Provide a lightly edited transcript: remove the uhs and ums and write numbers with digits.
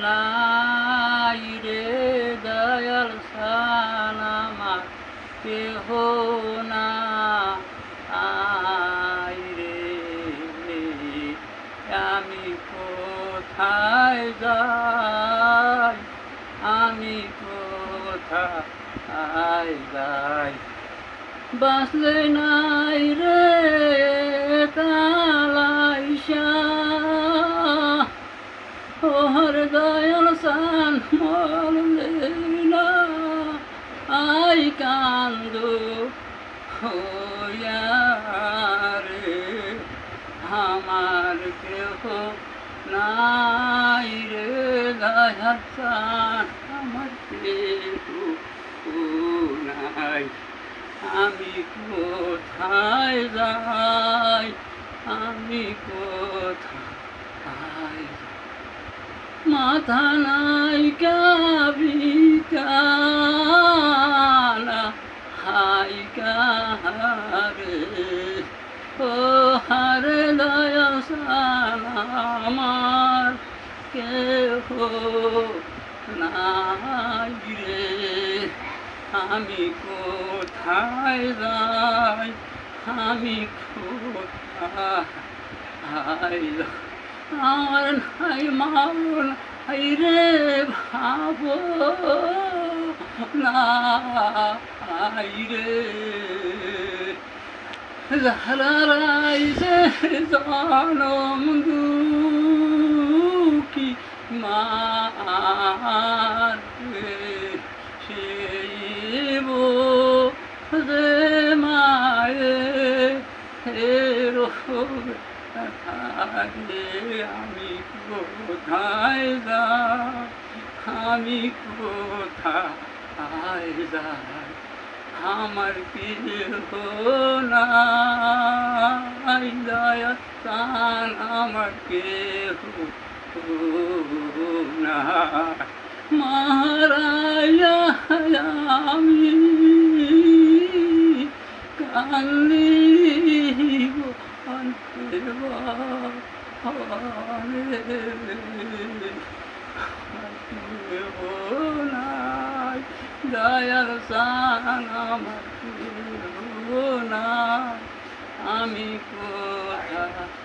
নাই রে দয়াল সান আমার কেহ নাই রে, আমি কোথায় যাই, আমি কোথায় যাই, বাঁচলে নাই রে কালাইসা, ওহর দয়াল সান মরলে না আই কান্দো হইয়া রে, আমার কেহ নাই রে দয়াল সান আমার কেহ নাই, আমি কোথায় যাই, আমি কোথায়, মাথা নাই কাবিকানা হাই কারে, ও হারে দয়াল সান আমার কেহ নাই রে, আমি কোথায় যাই, আমি কোথায় যাই, আমার নাই মারুন হাই রে ভাবো নাই রে, হারাইছে জনম দুঃখী মার রে, সেই যে মায়ে আমি কোথায় যাই, আমি কোথায় যাই, আমার কেহ নাই দয়াল সান আমার কেহ নাই, মারাইয়া আমি কান্দিব নাই দয়াল সান আমার কেহ নাই, আমি কোথায়